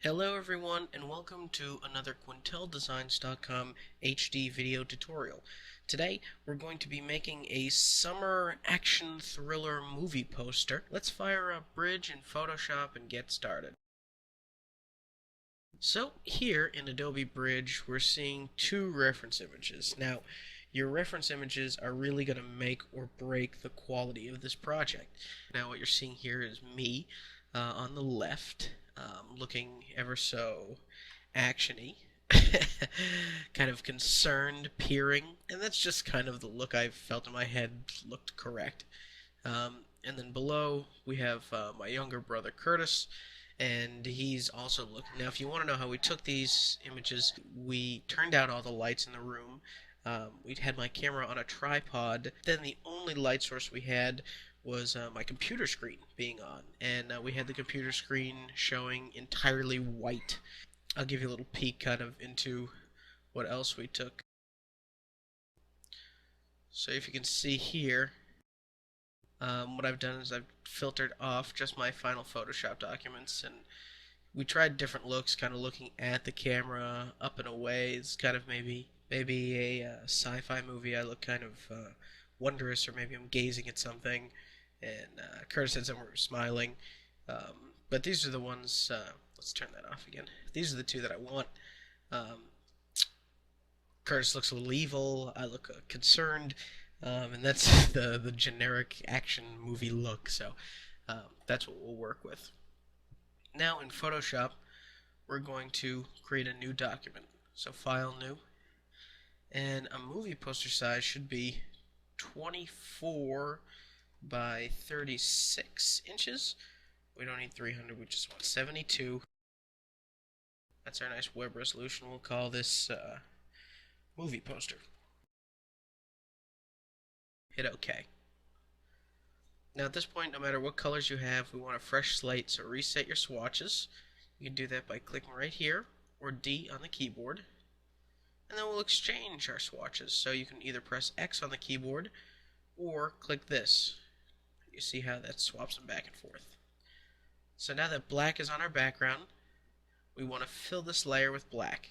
Hello everyone and welcome to another QuintalDesigns.com HD video tutorial. Today we're going to be making a summer action thriller movie poster. Let's fire up Bridge in Photoshop and get started. So here in Adobe Bridge we're seeing two reference images. Now your reference images are really going to make or break the quality of this project. Now what you're seeing here is me on the left. Looking ever so actiony, kind of concerned, peering, and that's just kind of the look I felt in my head looked correct. And then below we have my younger brother Curtis, and he's also looking. Now if you want to know how we took these images, we turned out all the lights in the room. We had my camera on a tripod. Then the only light source we had was my computer screen being on, and we had the computer screen showing entirely white. I'll give you a little peek kind of into what else we took. So if you can see here, what I've done is I've filtered off just my final Photoshop documents, and we tried different looks, kind of looking at the camera up and away. It's kind of maybe a sci-fi movie. I look kind of wondrous, or maybe I'm gazing at something. And Curtis said somewhere smiling. But these are the ones, let's turn that off again. These are the two that I want. Curtis looks a little evil, I look concerned, and that's the generic action movie look, so that's what we'll work with. Now in Photoshop, we're going to create a new document. So File, New, and a movie poster size should be 24 by 36 inches. We don't need 300, we just want 72. That's our nice web resolution. We'll call this movie poster. Hit OK. Now at this point, no matter what colors you have, we want a fresh slate, so reset your swatches. You can do that by clicking right here, or D on the keyboard. And then we'll exchange our swatches, so you can either press X on the keyboard, or click this. You see how that swaps them back and forth. So now that black is on our background, we want to fill this layer with black.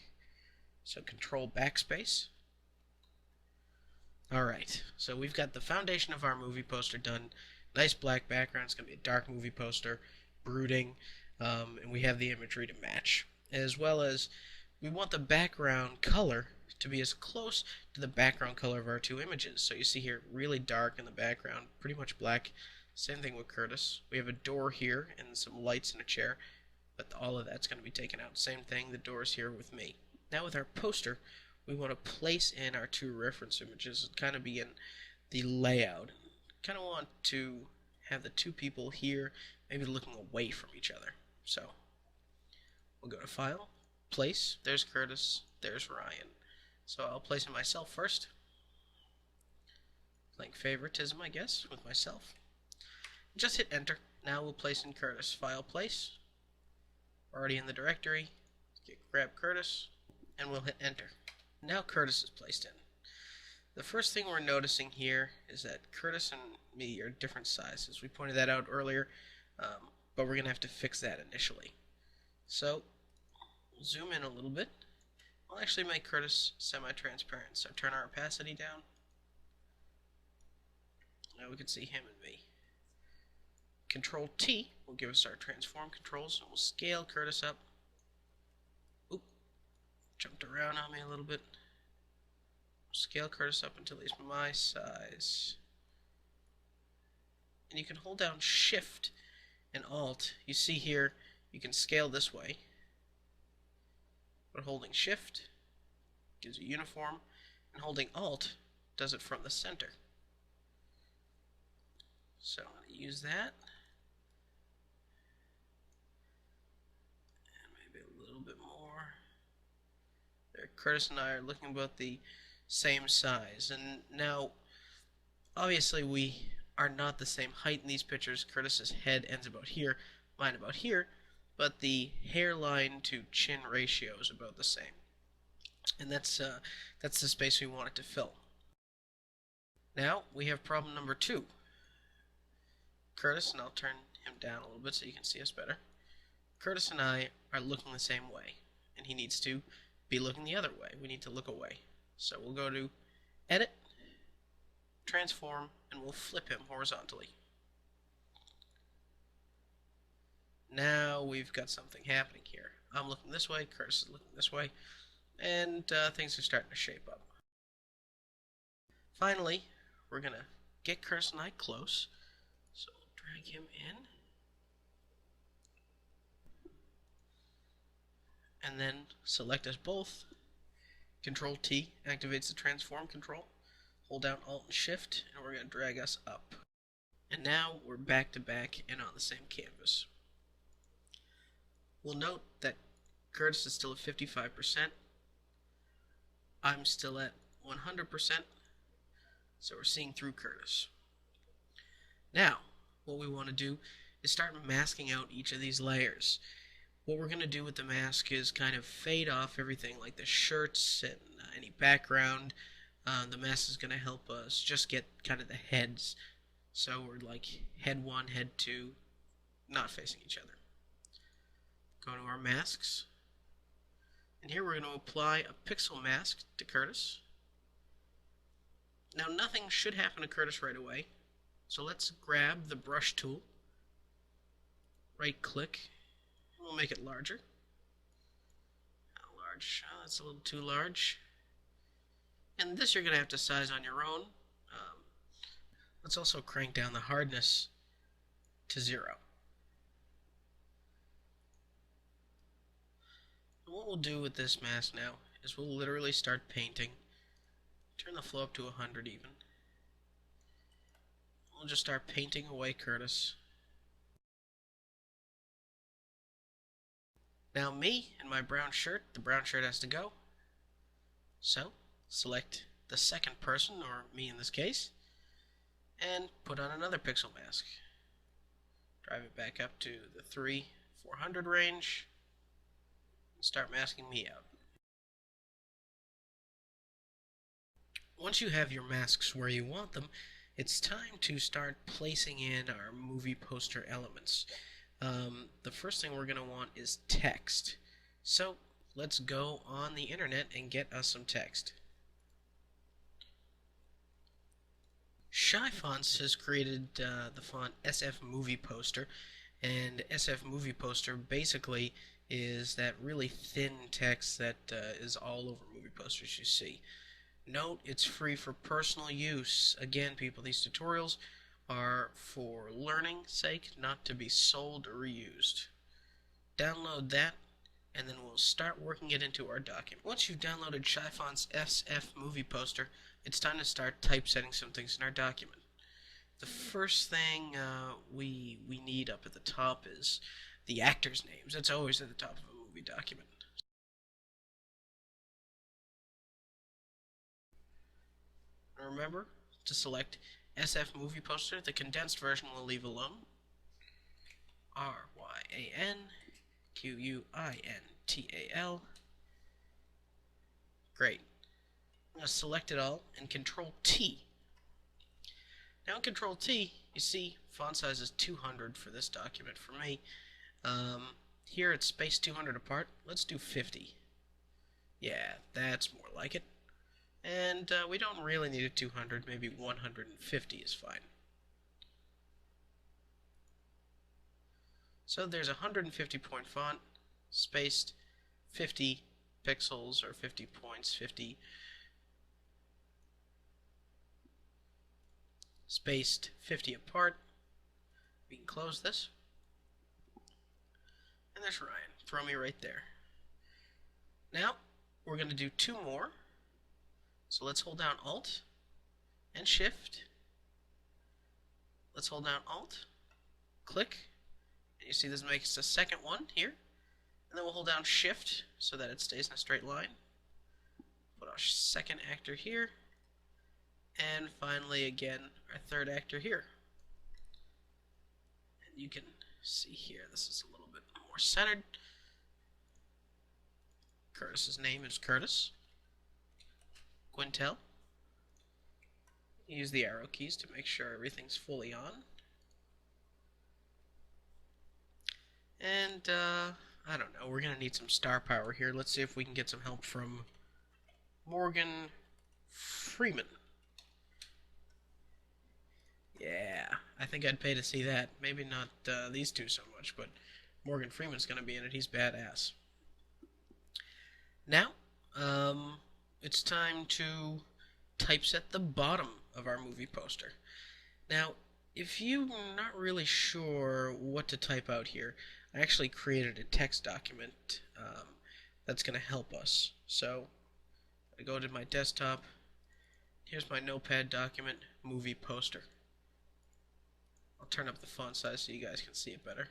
So Control Backspace. Alright, so we've got the foundation of our movie poster done. Nice black background. It's going to be a dark movie poster, brooding, and we have the imagery to match. As well as we want the background color to be as close to the background color of our two images. So you see here, really dark in the background, pretty much black. Same thing with Curtis. We have a door here and some lights in a chair, but all of that's going to be taken out. Same thing, the door's here with me. Now with our poster, we want to place in our two reference images and kind of be in the layout. Kind of want to have the two people here, maybe looking away from each other. So we'll go to File, Place. There's Curtis, there's Ryan. So I'll place in myself first. Playing favoritism, I guess, with myself. Just hit Enter. Now we'll place in Curtis. File, Place. We're already in the directory. Grab Curtis, and we'll hit Enter. Now Curtis is placed in. The first thing we're noticing here is that Curtis and me are different sizes. We pointed that out earlier, but we're going to have to fix that initially. So we'll zoom in a little bit. We'll actually make Curtis semi-transparent. So turn our opacity down. Now we can see him and me. Control T will give us our transform controls, and we'll scale Curtis up. Oop, jumped around on me a little bit. Scale Curtis up until he's my size. And you can hold down Shift and Alt. You see here, you can scale this way. But holding Shift gives you uniform, and holding Alt does it from the center. So I'm going to use that. And maybe a little bit more. There, Curtis and I are looking about the same size. And now, obviously we are not the same height in these pictures. Curtis's head ends about here, mine about here, but the hairline to chin ratio is about the same. And that's the space we want it to fill. Now we have problem number 2. Curtis, and I'll turn him down a little bit so you can see us better. Curtis and I are looking the same way, and he needs to be looking the other way. We need to look away. So we'll go to Edit, Transform, and we'll flip him horizontally. Now we've got something happening here. I'm looking this way, Curtis is looking this way, and things are starting to shape up. Finally, we're going to get Curtis and I close, so we'll drag him in, and then select us both. Control T activates the transform control. Hold down Alt and Shift, and we're going to drag us up. And now we're back to back and on the same canvas. We'll note that Curtis is still at 55%. I'm still at 100%. So we're seeing through Curtis. Now, what we want to do is start masking out each of these layers. What we're going to do with the mask is kind of fade off everything like the shirts and any background. The mask is going to help us just get kind of the heads. So we're like head 1, head 2, not facing each other. Go to our masks. And here we're going to apply a pixel mask to Curtis. Now nothing should happen to Curtis right away. So let's grab the brush tool. Right click. We'll make it larger. How large? Oh, that's a little too large. And this you're going to have to size on your own. Let's also crank down the hardness to 0. And what we'll do with this mask now is we'll literally start painting. Turn the flow up to 100 even. We'll just start painting away Curtis. Now me and my brown shirt, the brown shirt has to go. So select the second person, or me in this case, and put on another pixel mask. Drive it back up to the 300-400 range and start masking me out. Once you have your masks where you want them, it's time to start placing in our movie poster elements. The first thing we're going to want is text. So let's go on the internet and get us some text. Shy Fonts has created the font SF Movie Poster, and SF Movie Poster basically is that really thin text that is all over movie posters you see. Note, it's free for personal use. Again, people, these tutorials are for learning's sake, not to be sold or reused. Download that, and then we'll start working it into our document. Once you've downloaded Shy Font's SF Movie Poster, it's time to start typesetting some things in our document. The first thing we need up at the top is the actors' names. That's always at the top of a movie document. Remember to select SF Movie Poster. The condensed version we'll leave alone. RYANQUINTAL. Great. I'm going to select it all and Control T. Now in Control T, you see font size is 200 for this document for me. Here it's spaced 200 apart. Let's do 50. Yeah, that's more like it. And we don't really need a 200, maybe 150 is fine. So there's a 150 point font, spaced 50 pixels or 50 points, 50 spaced 50 apart. We can close this. And there's Ryan. Throw me right there. Now we're going to do 2 more. So let's hold down Alt and Shift. Let's hold down Alt, click, and you see this makes a second one here. And then we'll hold down Shift so that it stays in a straight line. Put our second actor here. And finally, again, our third actor here. And you can see here, this is a little bit more centered. Curtis's name is Curtis. Quintal. Use the arrow keys to make sure everything's fully on. And, I don't know, we're gonna need some star power here. Let's see if we can get some help from Morgan Freeman. Yeah, I think I'd pay to see that. Maybe not these two so much, but Morgan Freeman's gonna be in it. He's badass. Now, it's time to typeset the bottom of our movie poster. Now, if you're not really sure what to type out here, I actually created a text document that's going to help us. So, I go to my desktop. Here's my notepad document, movie poster. I'll turn up the font size so you guys can see it better.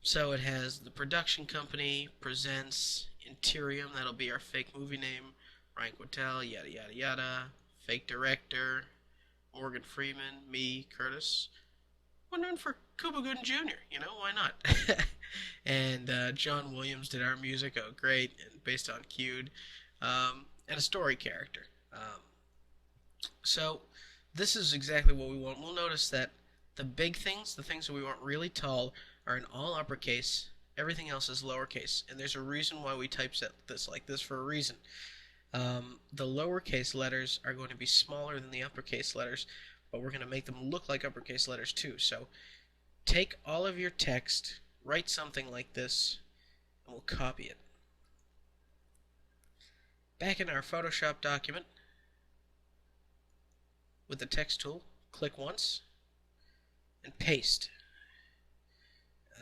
So it has the production company, presents, Interium, that'll be our fake movie name, Ryan Quintal, yada yada yada, fake director, Morgan Freeman, me, Curtis. Went in for Cuba Gooding Jr., why not? And John Williams did our music, oh great, and based on Q'd, and a story character. So this is exactly what we want. We'll notice that the big things, the things that we want really tall, are in all uppercase. Everything else is lowercase, and there's a reason why we typeset this like this for a reason. The lowercase letters are going to be smaller than the uppercase letters, but we're going to make them look like uppercase letters too. So take all of your text, write something like this, and we'll copy it. Back in our Photoshop document, with the text tool, click once, and paste.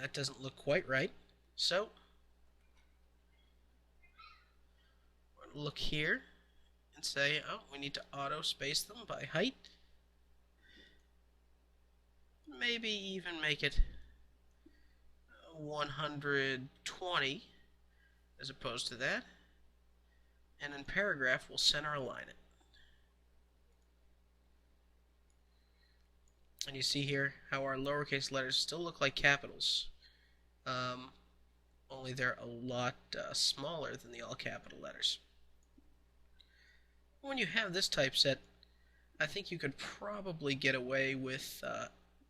That doesn't look quite right, so look here and say, oh, we need to auto space them by height. Maybe even make it 120 as opposed to that. And in paragraph, we'll center align it. And you see here how our lowercase letters still look like capitals. Only they're a lot smaller than the all capital letters. When you have this typeset, I think you could probably get away with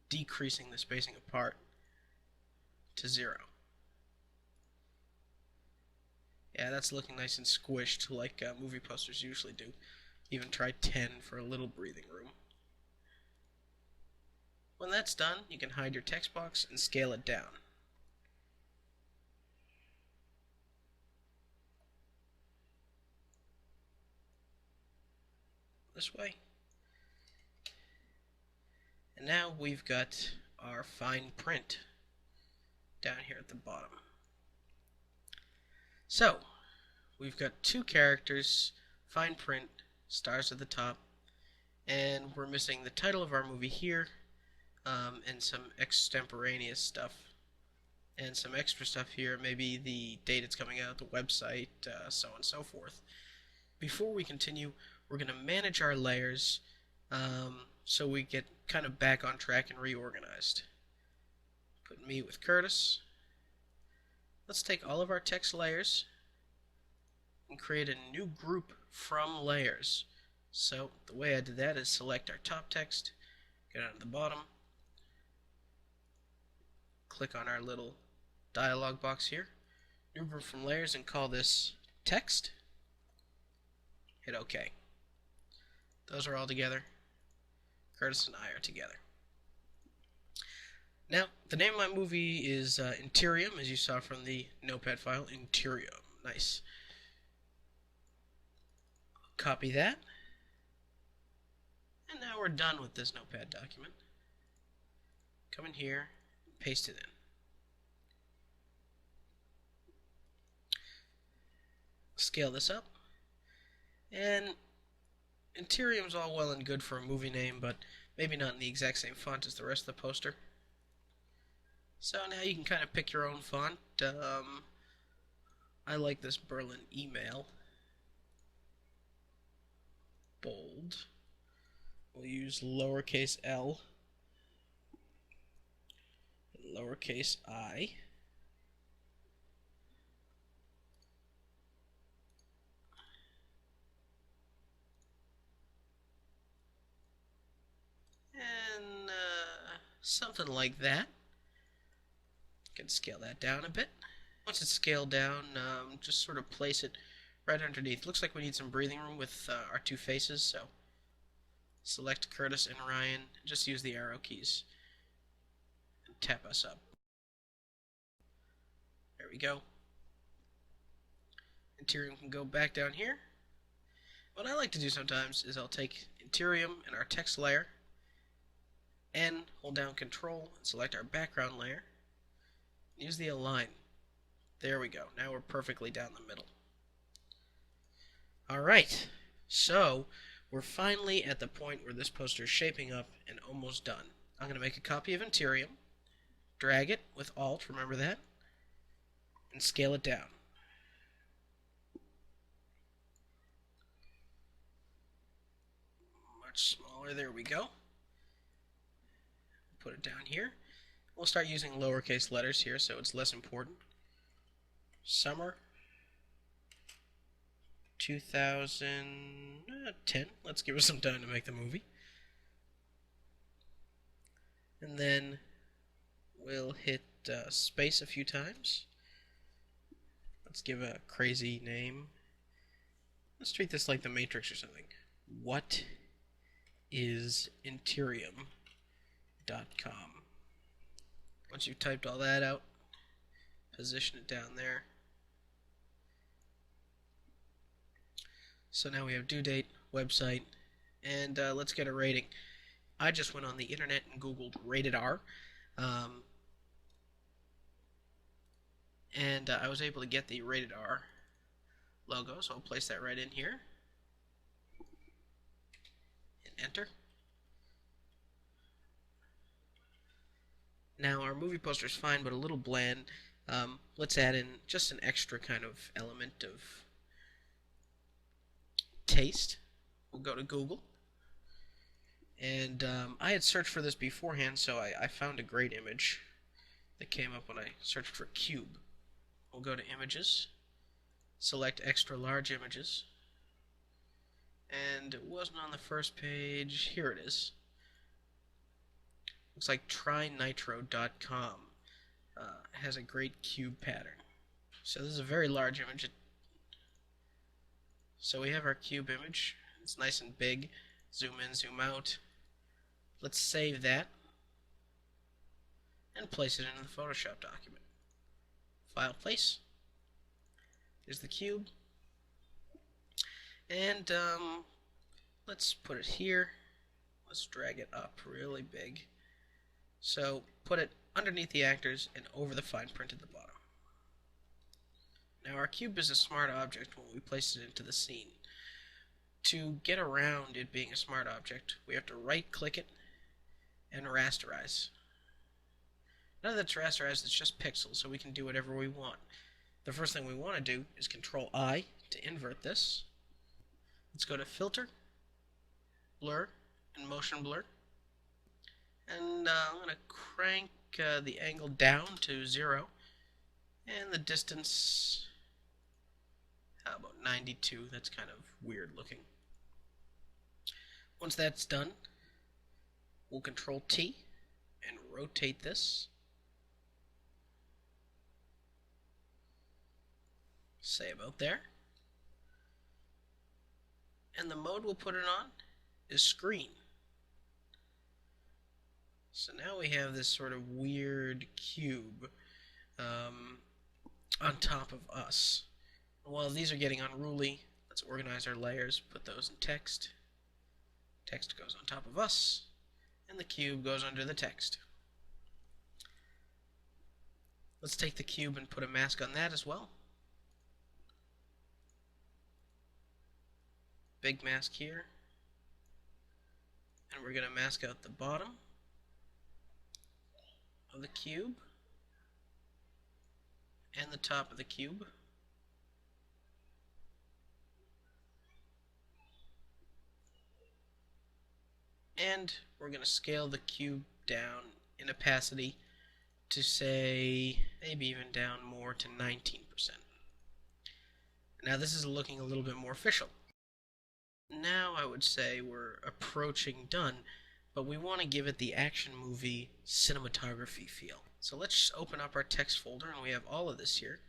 decreasing the spacing apart to 0. Yeah, that's looking nice and squished like movie posters usually do. Even try 10 for a little breathing room. When that's done, you can hide your text box and scale it down. This way. And now we've got our fine print down here at the bottom. So, we've got 2 characters, fine print, stars at the top, and we're missing the title of our movie here, and some extemporaneous stuff, and some extra stuff here, maybe the date it's coming out, the website, so on and so forth. Before we continue, we're going to manage our layers so we get kind of back on track and reorganized. Put me with Curtis. Let's take all of our text layers and create a new group from layers. So the way I did that is select our top text, go down to the bottom, click on our little dialog box here, new group from layers, and call this text. Hit OK. Those are all together. Curtis and I are together. Now, the name of my movie is Interium, as you saw from the notepad file. Interium. Nice. Copy that. And now we're done with this notepad document. Come in here, paste it in. Scale this up. And Interium's all well and good for a movie name, but maybe not in the exact same font as the rest of the poster. So now you can kind of pick your own font. I like this Berlin email. Bold. We'll use lowercase l, and lowercase I. And something like that. Can scale that down a bit. Once it's scaled down, just sort of place it right underneath. Looks like we need some breathing room with our two faces, so select Curtis and Ryan. Just use the arrow keys and tap us up. There we go. Interium can go back down here. What I like to do sometimes is I'll take Interium and our text layer and hold down Control and select our background layer. Use the Align. There we go. Now we're perfectly down the middle. Alright, so we're finally at the point where this poster is shaping up and almost done. I'm going to make a copy of Interium, drag it with Alt, remember that, and scale it down. Much smaller, there we go. Put it down here. We'll start using lowercase letters here so it's less important. Summer 2010. Let's give us some time to make the movie. And then we'll hit space a few times. Let's give a crazy name. Let's treat this like the Matrix or something. What is Interium.com? Once you've typed all that out, position it down there. So now we have due date, website, and let's get a rating. I just went on the internet and googled rated R, and I was able to get the rated R logo, so I'll place that right in here and enter. Now our movie poster is fine, but a little bland. Let's add in just an extra kind of element of taste. We'll go to Google, and I had searched for this beforehand, so I found a great image that came up when I searched for cube. We'll go to images, select extra large images, and it wasn't on the first page. Here it is. Looks like trynitro.com has a great cube pattern. So this is a very large image. So we have our cube image. It's nice and big. Zoom in, zoom out. Let's save that and place it in the Photoshop document. File, place. There's the cube. And let's put it here. Let's drag it up really big. So put it underneath the actors and over the fine print at the bottom. Now our cube is a smart object when we place it into the scene. To get around it being a smart object, we have to right click it and rasterize. None of that's rasterized, it's just pixels, so we can do whatever we want. The first thing we want to do is Control I to invert this. Let's go to Filter, Blur, and Motion Blur. And I'm going to crank the angle down to 0. And the distance, how about 92? That's kind of weird looking. Once that's done, we'll Control T and rotate this. Say about there. And the mode we'll put it on is screen. So now we have this sort of weird cube on top of us. While these are getting unruly, let's organize our layers, put those in text. Text goes on top of us, and the cube goes under the text. Let's take the cube and put a mask on that as well. Big mask here. And we're going to mask out the bottom of the cube and the top of the cube. And we're going to scale the cube down in opacity to, say, maybe even down more to 19%. Now this is looking a little bit more official. Now I would say we're approaching done. but we want to give it the action movie cinematography feel. So let's just open up our text folder, and we have all of this here.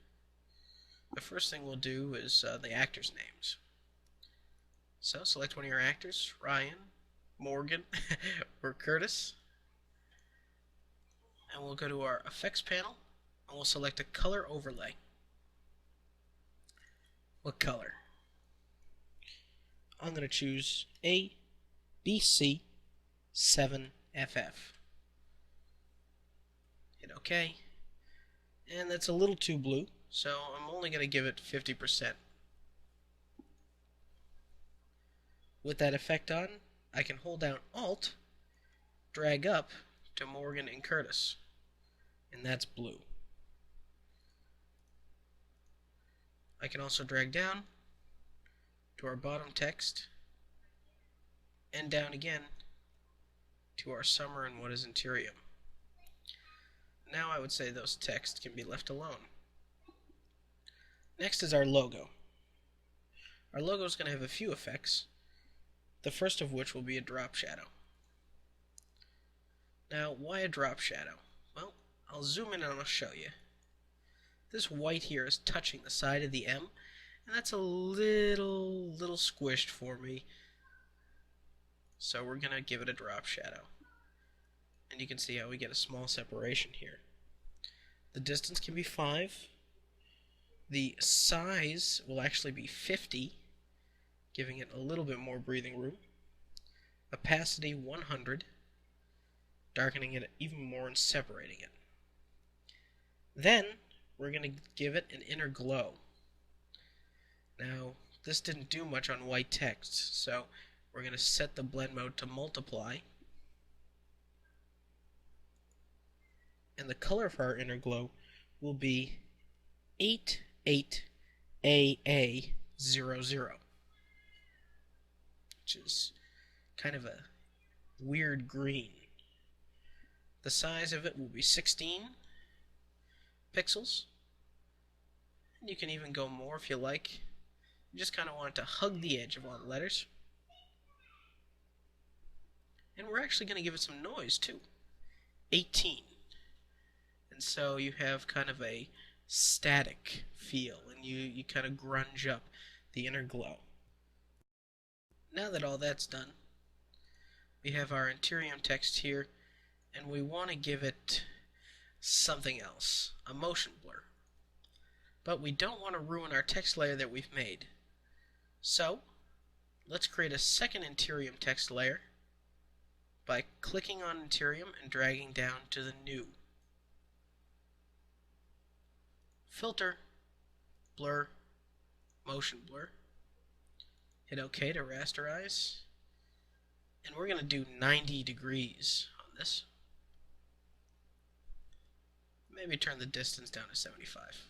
The first thing we'll do is the actors' names. So select one of your actors, Ryan, Morgan, or Curtis. And we'll go to our effects panel, and we'll select a color overlay. What color? I'm going to choose ABC 7FF. Hit OK. And that's a little too blue, so I'm only going to give it 50%. With that effect on, I can hold down Alt, drag up to Morgan and Curtis, and that's blue. I can also drag down to our bottom text and down again to our summer and what is Interium. Now I would say those texts can be left alone. Next is our logo. Our logo is going to have a few effects, the first of which will be a drop shadow. Now, why a drop shadow? Well, I'll zoom in and I'll show you. This white here is touching the side of the M, and that's a little squished for me. So we're going to give it a drop shadow. And you can see how we get a small separation here. The distance can be 5. The size will actually be 50, giving it a little bit more breathing room. Opacity 100, darkening it even more and separating it. Then we're going to give it an inner glow. Now, this didn't do much on white text, so we're going to set the blend mode to multiply. And the color for our inner glow will be 88AA00, which is kind of a weird green. The size of it will be 16 pixels. And you can even go more if you like. You just kind of want it to hug the edge of all the letters. And we're actually going to give it some noise too. 18. And so you have kind of a static feel, and you kind of grunge up the inner glow. Now that all that's done, we have our Interium text here, and we want to give it something else, a motion blur. But we don't want to ruin our text layer that we've made. So, let's create a second Interium text layer by clicking on Interium and dragging down to the New. Filter, Blur, Motion Blur. Hit OK to rasterize. And we're going to do 90 degrees on this. Maybe turn the distance down to 75.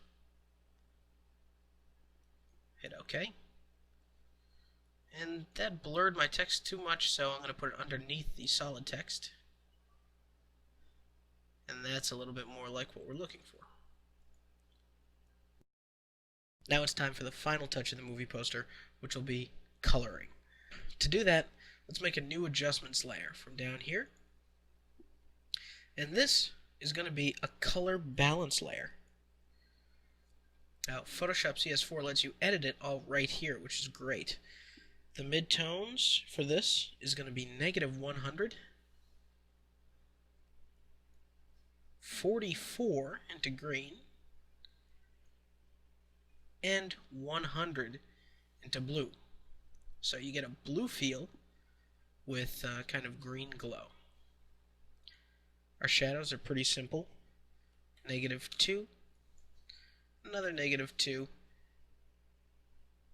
Hit OK. And that blurred my text too much, so I'm going to put it underneath the solid text. And that's a little bit more like what we're looking for. Now it's time for the final touch of the movie poster, which will be coloring. To do that, let's make a new adjustments layer from down here. And this is going to be a color balance layer. Now, Photoshop CS4 lets you edit it all right here, which is great. The midtones for this is going to be -100, 44 into green, and 100 into blue. So you get a blue feel with kind of green glow. Our shadows are pretty simple. -2, another -2,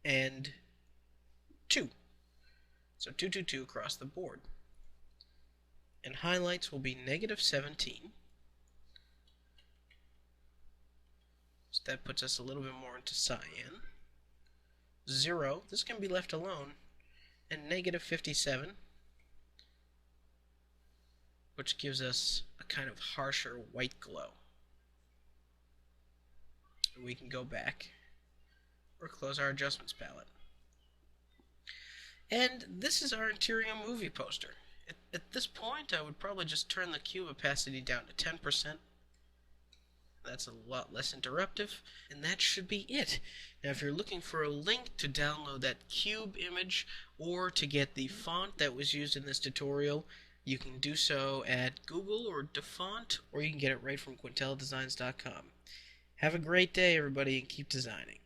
and 2. So 2, 2, 2 across the board. And highlights will be -17. So that puts us a little bit more into cyan. 0, this can be left alone, and -57, which gives us a kind of harsher white glow. And we can go back or close our adjustments palette. And this is our Interium movie poster. At this point, I would probably just turn the cube opacity down to 10%. That's a lot less interruptive, and that should be it. Now, if you're looking for a link to download that cube image or to get the font that was used in this tutorial, you can do so at Google or DaFont, or you can get it right from QuintalDesigns.com. Have a great day, everybody, and keep designing.